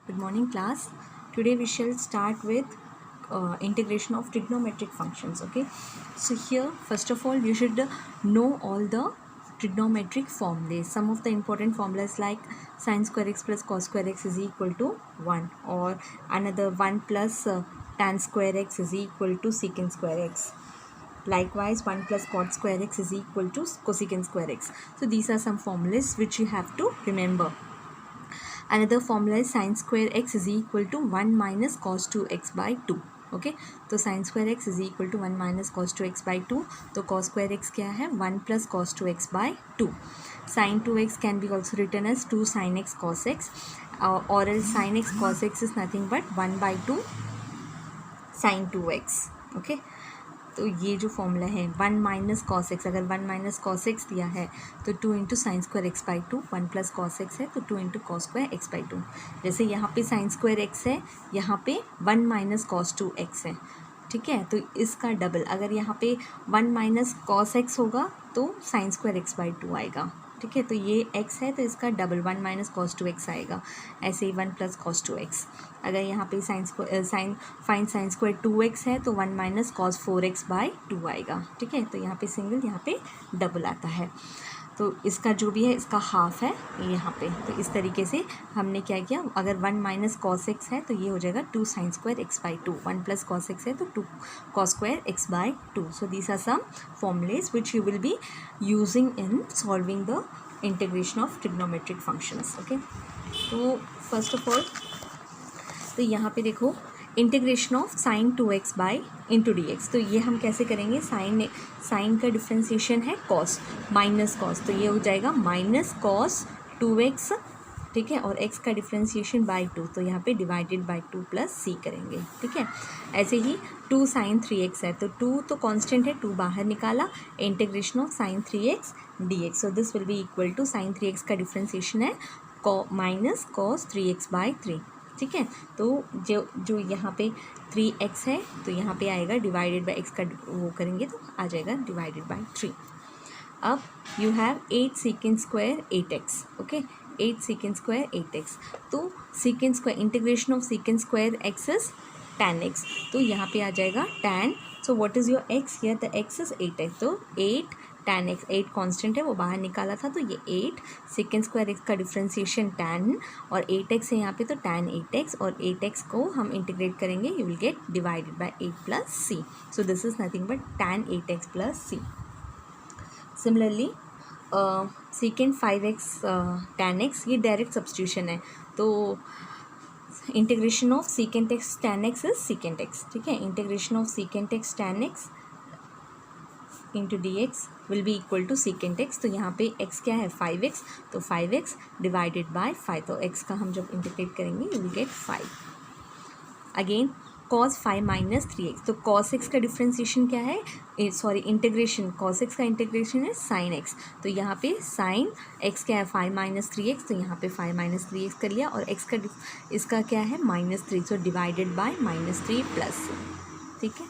Good morning, class. Today we shall start with integration of trigonometric functions. Okay, so here first of all you should know all the trigonometric formulas. Some of the important formulas like sin square x plus cos square x is equal to 1, or another 1 plus tan square x is equal to secant square x. Likewise, 1 plus cot square x is equal to cosecant square x. So these are some formulas which you have to remember. Another formula is sin square x is equal to 1 minus cos 2x by 2. Okay, तो sine square x is equal to 1 minus cos 2x by 2. तो cos square x क्या है 1 plus cos 2x by 2. Sine 2x can be also written as 2 sine x cos x, और L sine x cos x is nothing but 1 by 2 sine 2x. Okay, तो ये जो formula है 1 minus cos x, अगर 1 minus cos x दिया है तो 2 into sine square x by 2. 1 plus cos X है तो 2 into cos square x by 2. जैसे यहाँ पे साइन स्क्वायर एक्स है, यहाँ पे 1 माइनस कॉस 2x है. ठीक है, तो इसका डबल, अगर यहाँ पे 1 माइनस कॉस एक्स होगा तो साइन स्क्वायर एक्स बाई 2 आएगा. ठीक है, तो ये x है तो इसका डबल 1 माइनस कॉस 2x आएगा. ऐसे ही 1 प्लस कॉस 2x. अगर यहाँ पे साइन स्क्वायर 2x है तो 1 माइनस कॉस 4x बाई 2 आएगा. ठीक है, तो यहाँ पे सिंगल, यहाँ पे डबल आता है. तो इसका जो भी है इसका हाफ है यहाँ पे. तो इस तरीके से हमने क्या किया, अगर 1 माइनस कॉस एक्स है तो ये हो जाएगा 2 sine square x by 2. 1 plus cos X है तो 2 cos square x by 2. So these are some formulae which you will be using in solving the integration of trigonometric functions. Okay, तो first of all तो यहाँ पे देखो integration of sine 2x by into D X. तो ये हम कैसे करेंगे, साइन का डिफ्रेंसिएशन है कॉस माइनस कॉस, तो ये हो जाएगा माइनस कॉस 2x. ठीक है, और x का डिफ्रेंसिएशन बाई 2, तो यहाँ पे डिवाइडेड बाई 2 प्लस सी करेंगे. ठीक है, ऐसे ही 2 साइन 3x है तो 2 तो कांस्टेंट है, 2 बाहर निकाला, integration of sine 3x dx. So this will be equal to sine 3x का डिफ्रेंसिएशन है माइनस कॉस 3x बाई 3. ठीक है, तो जो यहाँ पे 3x है तो यहाँ पे आएगा डिवाइडेड बाई x का वो करेंगे तो आ जाएगा डिवाइडेड बाई 3. अब you have 8 second square 8x. Okay, 8 second square 8x. तो second square integration of second square x is tan x. तो यहाँ पे आ जाएगा tan. So what is your x here, the x is 8x. तो 8 tan x, 8 constant है वो बाहर निकाला था तो ये 8 सेकेंड स्क्वायर x का डिफ्रेंसिएशन tan, और 8x है यहाँ पे तो tan 8x, और 8x को हम इंटीग्रेट करेंगे, you will get divided by 8 plus C. So this is nothing but tan 8x plus C. Similarly second 5x tan x, ये डायरेक्ट सब्स्टिट्यूशन है, तो integration of second X tan x is second x. ठीक है, integration of second X tan x into D X will be equal to second X. तो यहाँ पे x क्या है 5x, तो 5x डिवाइडेड बाय 5. तो x का हम जब इंटीग्रेट करेंगे you will gate 5. Again cos 5 minus 3x. तो cos x का डिफ्रेंसिएशन क्या है, सॉरी इंटीग्रेशन, cos x का इंटीग्रेशन है sin x. तो यहाँ पे sin x क्या है 5 माइनस 3x, तो यहाँ पे 5 माइनस 3x कर लिया, और x का इसका क्या है -3, सो डिवाइडेड बाय -3 प्लस. ठीक है,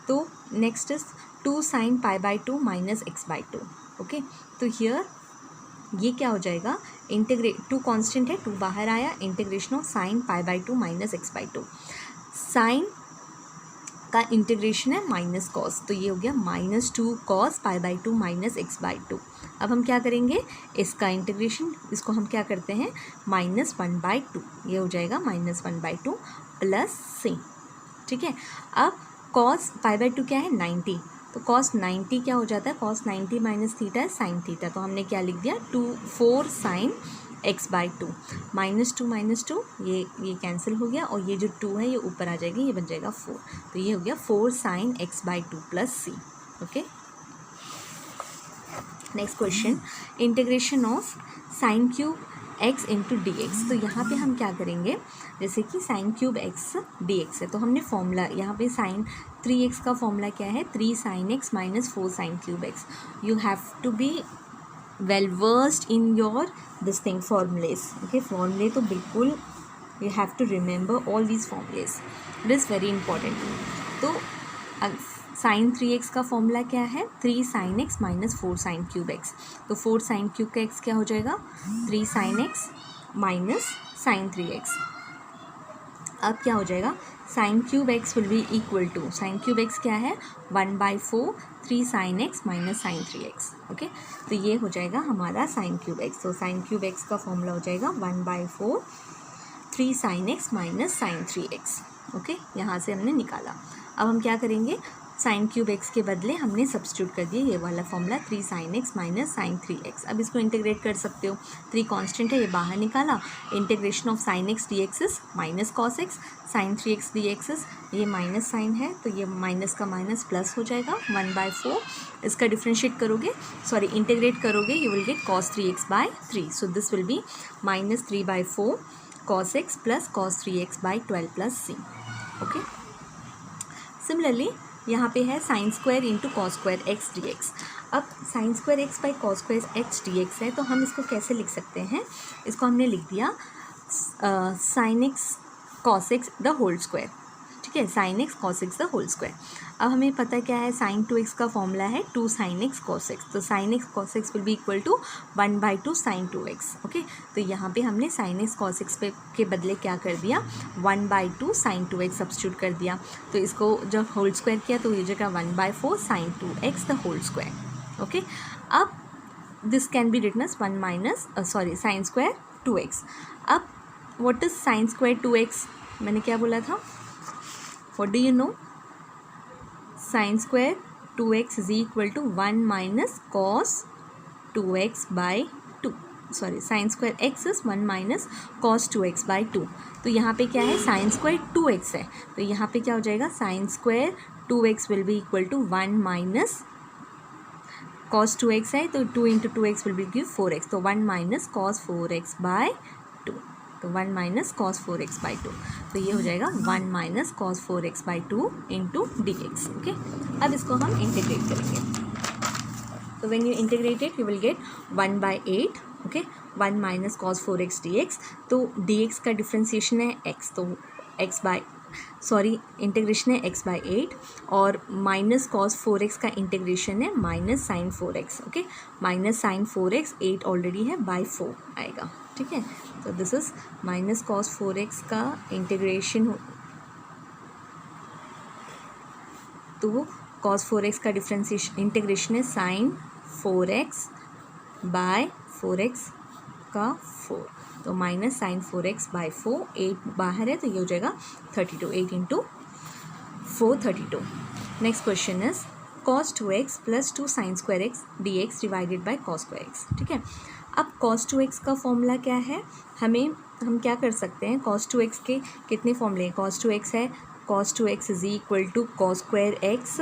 तो next is 2 sign pi by 2 minus X by 2. Okay, तो हियर ये क्या हो जाएगा, इंटीग्रेट 2 कांस्टेंट है, 2 बाहर आया, integration of sine pi by 2 minus X by 2. Sine का इंटीग्रेशन है माइनस कॉस, तो ये हो गया -2 cos pi by 2 minus X by 2. अब हम क्या करेंगे, इसका इंटीग्रेशन, इसको हम क्या करते हैं -1/2, ये हो जाएगा -1/2 प्लस सी. ठीक है, अब कॉस पाई बाई 2 क्या है 90, तो कॉस 90 क्या हो जाता है, कॉस 90 माइनस थीटा है साइन थीटा. तो हमने क्या लिख दिया 4 साइन एक्स बाई 2. -2 ये कैंसिल हो गया, और ये जो 2 है ये ऊपर आ जाएगी, ये बन जाएगा 4. तो ये हो गया 4 sine X by 2 plus C. Okay, next question, integration of sine cube x into D X. तो यहाँ पे हम क्या करेंगे, जैसे कि sine cube x D x है, तो हमने फॉर्मूला यहाँ पे साइन 3x का फॉर्मूला क्या है 3 sine x minus 4 sine cube x. You have to be well versed in your this thing formulae. Okay, फॉर्मूले तो बिल्कुल you have to remember all these formulae, it is very important. तो sine 3x का formula क्या है 3 sine x minus 4 sine cube x. तो 4 sine cube का x क्या हो जाएगा 3 sine x minus sine 3x. अब क्या हो जाएगा, sine cube X will be equal to, sine cube X क्या है 1/4 3 sine X minus sine 3x. Okay, तो ये हो जाएगा हमारा साइन क्यूब एक्स. तो साइन क्यूब एक्स का फॉर्मूला हो जाएगा 1/4 3 sine X minus sine 3x. Okay, यहाँ से हमने निकाला. अब हम क्या करेंगे, साइन क्यूब एक्स के बदले हमने सब्स्टिट्यूट कर दिया ये वाला formula 3 sine X minus sine 3x. अब इसको इंटीग्रेट कर सकते हो, 3 कांस्टेंट है ये बाहर निकाला. Integration of sine X D x is minus cos X, sine 3x D x is, ये माइनस साइन है तो ये माइनस का माइनस प्लस हो जाएगा 1/4. इसका डिफ्रेंशिएट करोगे, सॉरी इंटीग्रेट करोगे, you will get cos 3x/3. So this will be minus 3/4 cos x plus cos 3x/12 plus c. Okay, similarly यहाँ पे है sine square into cos square x D x. अब sine square x by cos square x D x है, तो हम इसको कैसे लिख सकते हैं, इसको हमने लिख दिया sine x cos X the whole square. ठीक है, sine x cos X the whole square. अब हमें पता क्या है, साइन 2x का फॉर्मूला है 2 साइन एक्स कॉस एक्स. तो sine x cos X will be equal to 1/2 sine 2x. Okay, तो यहाँ पे हमने साइन एक्स कॉस एक्स के बदले क्या कर दिया, 1/2 साइन 2x सब्स्टिट्यूट कर दिया. तो इसको जब होल स्क्वायर किया तो ये जगह 1/4 sine 2x the whole square. Okay, अब this can be written as 1 minus sine square 2x. अब what is sine square 2x, मैंने क्या बोला था, what do you know, sine square 2x is equal to 1 minus cos 2x by 2. Sorry, sine square x is 1 minus cos 2x by 2. तो यहाँ पे क्या है, साइन स्क्वायर 2x है, तो यहाँ पे क्या हो जाएगा, sine square 2x will be equal to 1 minus cos 2x है, तो 2 into 2x will B give 4x. तो 1 माइनस कॉस 4x बाई 2. तो 1 माइनस कॉस 4x बाई 2. तो ये हो जाएगा 1 minus cos 4x by 2 into D X. Okay, अब इसको हम इंटीग्रेट करेंगे. तो when you integrate it you will get 1/8. Okay, 1 minus cos 4x D X. तो डी एक्स का डिफ्रेंसिएशन है x, तो इंटीग्रेशन है x/8 और माइनस कॉस 4x का इंटीग्रेशन है minus sine 4x. Okay, minus sine 4x 8 already है by 4 आएगा. ठीक है, तो this is minus cos 4x का इंटीग्रेशन, तो कॉस 4x का डिफ्रेंसिएशन इंटीग्रेशन है साइन 4x बाय 4x का 4. तो माइनस साइन 4x बाई 4, 8 बाहर है तो ये हो जाएगा 32. 8 into 4 32. Next question is cos 2x plus 2 sine square x D x divided by cos square x. ठीक है, अब cos 2x का फॉर्मूला क्या है, हम क्या कर सकते हैं, cos 2x के कितने फॉर्मूले हैं, cos 2x है cos 2x is equal to cos square X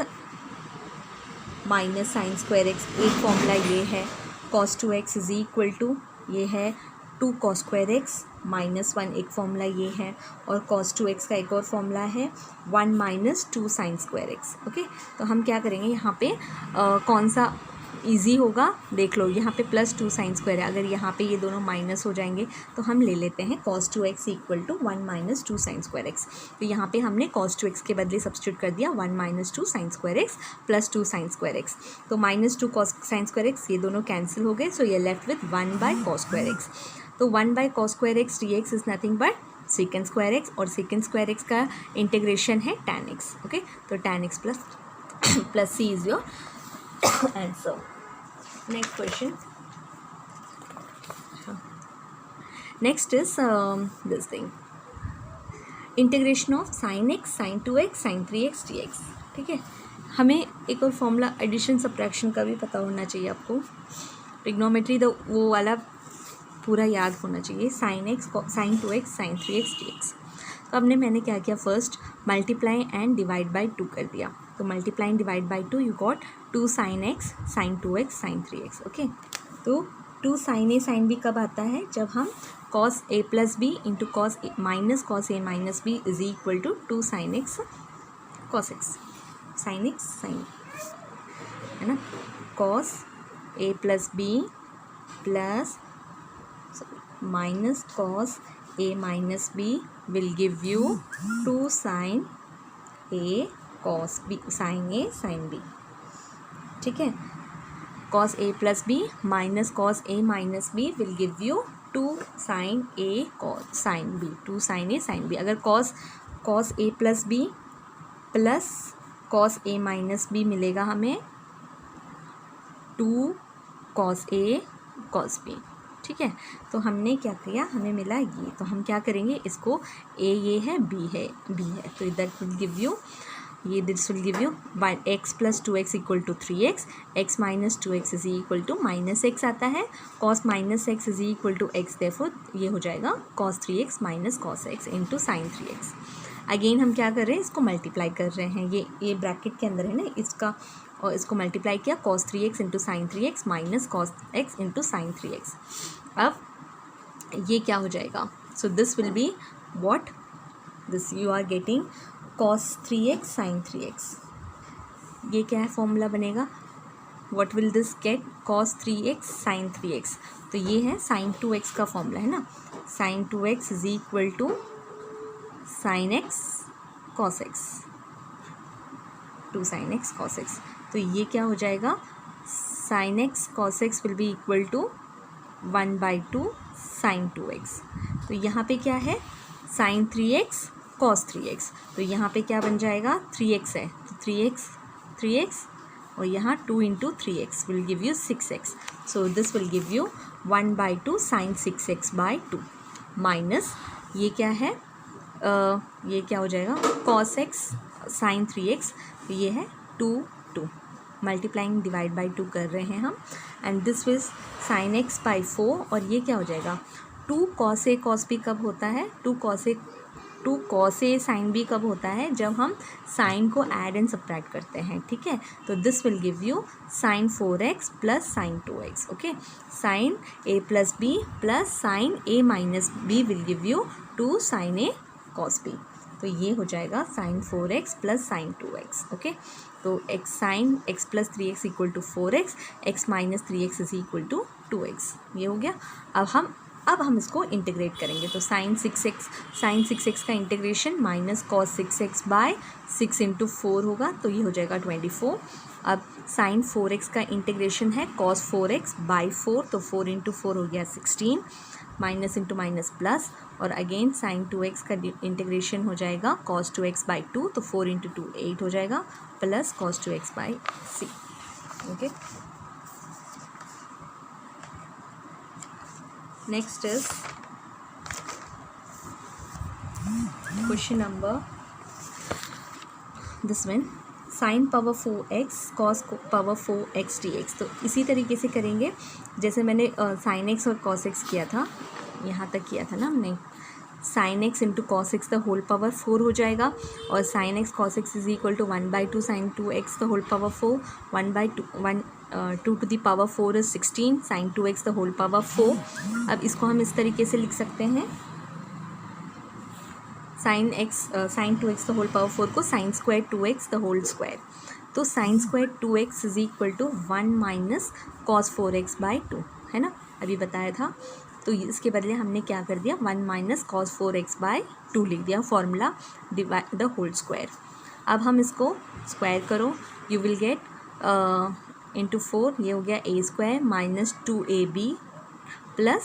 minus sine square X. एक फॉर्मूला ये है, cos 2x is equal to ये है 2 कॉस स्क्वायर एक्स माइनस 1, एक फॉर्मूला ये है, और cos 2x का एक और फॉर्मूला है 1 minus 2 sine square x. Okay, तो हम क्या करेंगे, यहाँ पे कौन सा इजी होगा देख लो, यहाँ पे प्लस 2 साइन स्क्वायर है, अगर यहाँ पे ये दोनों माइनस हो जाएंगे तो हम ले लेते हैं cos 2x equal to 1 minus 2 sine square x. तो यहाँ पे हमने cos 2x के बदले सब्स्टिट्यूट कर दिया 1 minus 2 sine square x plus 2 sine square x. तो minus 2 cos sine square x ये दोनों कैंसिल हो गए, सो ये left with 1 by cos square x. तो 1 by cos square x D x is nothing but second square x, और second square x का integration है tan x. ओके, तो tan x plus c is your answer. Next question. Next is this thing. Integration of sin x, sin 2x, sin 3x dx. ठीक है, हमें एक और formula addition subtraction का भी पता होना चाहिए आपको. ट्रिग्नोमेट्री तो वो वाला पूरा याद होना चाहिए. sin x, sin 2x, sin 3x dx. तो अब मैंने क्या किया, first multiply and divide by 2 कर दिया. तो multiply and divide by 2 you got 2 sine X sine 2x sine 3x. Okay, तो 2 साइन ए साइन बी कब आता है, जब हम cos a plus B into cos minus cos A minus B is equal to 2 sine x cos X sine X sine, है ना, cos a plus B plus minus cos a minus B will give you 2 sin a cos b sin a sin b. ठीक है, cos a plus b minus cos a माइनस b will give you two sine A sine B, two sine A sine B. अगर cos A plus B plus cos A minus B मिलेगा हमें two cos A cos B, ठीक है। तो हमने क्या किया, हमें मिला ये, तो हम क्या करेंगे, इसको ए ये है, बी है, तो दैट विल गिव यू, ये this will give you x plus 2x equal to 3x, x minus 2x is equal to minus x आता है, cos minus x is equal to x, therefore ये हो जाएगा cos 3x minus cos x into sine 3x। Again हम क्या कर रहे हैं, इसको मल्टीप्लाई कर रहे हैं, ये ब्रैकेट के अंदर है ना, इसका और इसको मल्टीप्लाई किया, cos 3x into sine 3x minus cos x into sine 3x। अब ये क्या हो जाएगा, so this will be what, this you are getting cos 3x sin 3x। ये क्या है, फॉर्मूला बनेगा, what will this get, cos 3x sin 3x, तो ये है sin 2x का फॉर्मूला है ना, sin 2x is equal to sin x cos x, two sin x cos x। तो ये क्या हो जाएगा, sin x cos x will be equal to 1/2 sin 2x। तो यहाँ पे क्या है, sin 3x cos 3x, तो यहाँ पे क्या बन जाएगा, 3x है, तो 3x और यहाँ 2 into 3x will give you 6x। So this will give you 1/2 sin 6x/2 minus ये क्या है, ये क्या हो जाएगा, cos x sin 3x, तो ये है 2 मल्टीप्लाइंग डिवाइड बाई 2 कर रहे हैं हम, and this Vij sin x/4, और ये क्या हो जाएगा, 2 cos a cos b कब होता है, 2 cos a sin b कब होता है, जब हम साइन को ऐड एंड सब्ट्रैक्ट करते हैं, ठीक है। तो this will give you sin 4x plus sin 2x, okay, sin a plus b plus sin a माइनस b will give you 2 sin a cos b, तो ये हो जाएगा sin 4x plus sin 2x, okay. तो x sin x plus 3x equal to 4x, x minus 3x is equal to 2x, ये हो गया। अब हम इसको इंटीग्रेट करेंगे, तो sin 6x का integration minus cos 6x/6 into 4 होगा, तो ये हो जाएगा 24। अब sin 4x का इंटीग्रेशन है cos 4x/4, तो 4 इंटू 4 हो गया 16, माइनस इंटू माइनस प्लस, और अगेन sin 2x का इंटीग्रेशन हो जाएगा cos 2x/2, तो 4 इंटू 2 8 हो जाएगा, plus cos 2x/6, okay. Next is question number this one, sin power 4x cos power 4x dx। तो इसी तरीके से करेंगे जैसे मैंने sin x और cos x किया था, यहाँ तक किया था ना हमने, sin x into cos x the whole power 4 हो जाएगा, और sin x cos x is equal to 1/2 sin 2x the whole power 4, 2 to the power 4 is 16 sin 2x the whole power 4। अब इसको हम इस तरीके से लिख सकते हैं, sin 2x the whole power 4 को sin square 2x the whole square, तो sin square 2x is equal to 1 minus cos 4x/2 है ना, अभी बताया था। तो इसके बदले हमने क्या कर दिया, 1 माइनस cos 4x/2 लिख दिया, formula divide the whole square. अब हम इसको स्क्वायर करो, यू विल गेट इंटू 4, ये हो गया a² माइनस 2ab प्लस